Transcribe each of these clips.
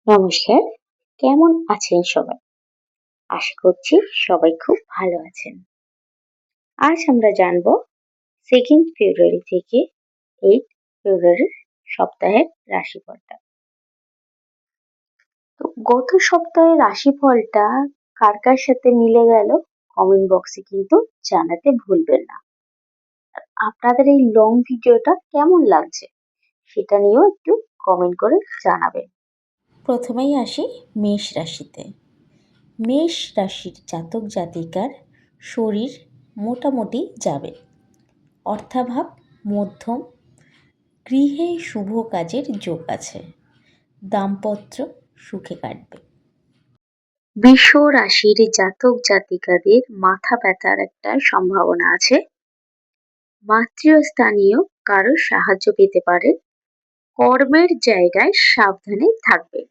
নমস্কার, কেমন আছেন সবাই? আশা করছি সবাই খুব ভালো আছেন। আজ আমরা জানবো 2nd ফেব্রুয়ারি থেকে 8 ফেব্রুয়ারির সপ্তাহের রাশিফলটা। তো গত সপ্তাহের রাশিফলটা কার কার সাথে মিলে গেল কমেন্ট বক্সে কিন্তু জানাতে ভুলবেন না। আর আপনাদের এই লং ভিডিওটা কেমন লাগছে সেটা নিয়েও একটু কমেন্ট করে জানাবেন। প্রথমেই আসি মেষ রাশিতে। মেষ রাশির জাতক জাতিকার শরীর মোটামুটি যাবে, অর্থাভাব মধ্যম, গৃহে শুভ কাজের যোগ আছে, দাম্পত্য সুখে কাটবে। বৃষ রাশির জাতক জাতিকাদের মাথা ব্যথার একটা সম্ভাবনা আছে। মাতৃস্থানীয় কারো সাহায্য পেতে পারে। কর্মের জায়গায় সাবধানে থাকবে।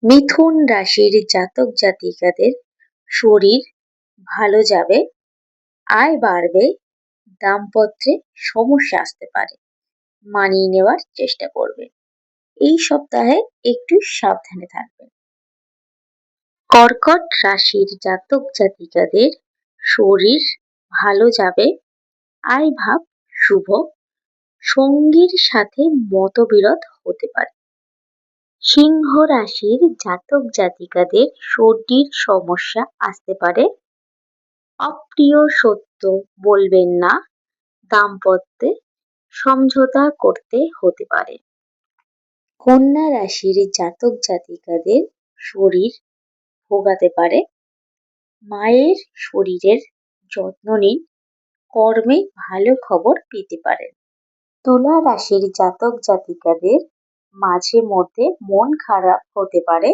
মিথুন রাশির জাতক জাতিকাদের শরীর ভালো যাবে, আয় বাড়বে, দাম্পত্যে সমস্যা আসতে পারে, মানিয়ে নেওয়ার চেষ্টা করবে। এই সপ্তাহে একটু সাবধানে থাকবেন। কর্কট রাশির জাতক জাতিকাদের শরীর ভালো যাবে, আয় ভাব শুভ, সঙ্গীর সাথে মতবিরোধ হতে পারে। সিংহ রাশির জাতক জাতিকাদের শরীর সমস্যা আসতে পারে। অপ্রিয় সত্য বলবেন না, দাম্পত্যে সমঝোতা করতে হতে পারে। কন্যা রাশির জাতক জাতিকাদের শরীর ভোগাতে পারে। মায়ের শরীরের যত্ন নিন, কর্মে ভালো খবর পেতে পারেন। তুলা রাশির জাতক জাতিকাদের মাঝে মধ্যে মন খারাপ হতে পারে।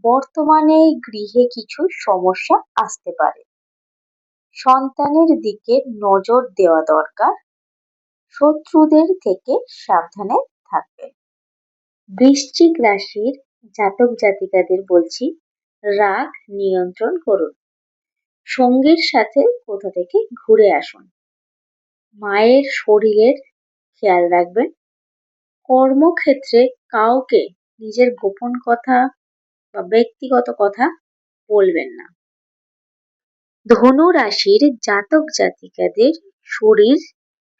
বর্তমানে গৃহে কিছু সমস্যা আসতে পারে। সন্তানের দিকে নজর দেওয়া দরকার। শত্রুদের থেকে সাবধানে থাকবে। বৃশ্চিক রাশির জাতক জাতিকাদের বলছি, রাগ নিয়ন্ত্রণ করুন। সঙ্গীর সাথে কোথা থেকে ঘুরে আসুন। মায়ের শরীরের খেয়াল রাখবেন। কর্মক্ষেত্রে কাউকে নিজের গোপন কথা বা ব্যক্তিগত কথা বলবেন না। ধনু রাশির জাতক জাতিকাদের শরীর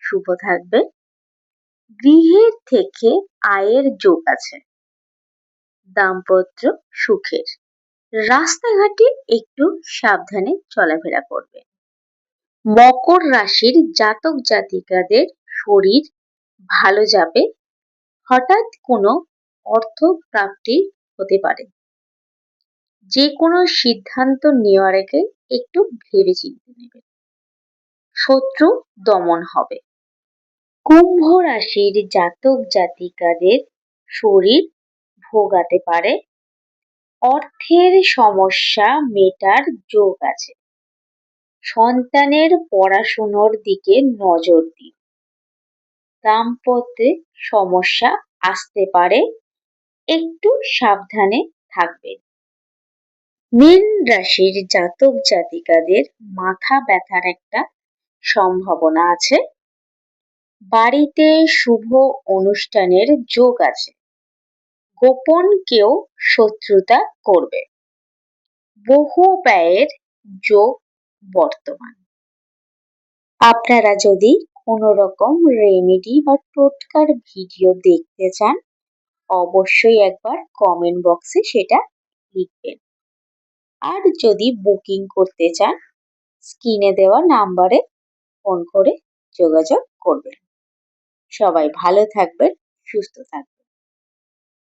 শুভ থাকবে। গৃহের থেকে আয়ের যোগ আছে, দাম্পত্য সুখের। রাস্তাঘাটে একটু সাবধানে চলাফেরা করবে। মকর রাশির জাতক জাতিকাদের শরীর ভালো যাবে, হঠাৎ কোনো অর্থ প্রাপ্তি হতে পারে। যে কোনো সিদ্ধান্ত নেওয়ার আগে একটু ভেবেচিন্তে নেবেন। শত্রু দমন হবে। কুম্ভ রাশির জাতক জাতিকাদের শরীর ভোগাতে পারে। অর্থের সমস্যা মেটার যোগ আছে। সন্তানের পড়াশুনোর দিকে নজর দিন। দাম্পত্যে সমস্যা আসতে পারে, একটু সাবধানে থাকবেন। মীন রাশির জাতক জাতিকাদের মাথা ব্যথার একটা সম্ভাবনা আছে। বাড়িতে শুভ অনুষ্ঠানের যোগ আছে। গোপন কেউ শত্রুতা করবে। বহু ব্যয়ের যোগ বর্তমান। আপনারা যদি কোনো রকম রেমেডি বা টোটকার ভিডিও দেখতে চান, অবশ্যই একবার কমেন্ট বক্সে সেটা লিখবেন। আর যদি বুকিং করতে চান, স্ক্রিনে দেওয়া নাম্বারে ফোন করে যোগাযোগ করবেন। সবাই ভালো থাকবেন, সুস্থ থাকবেন।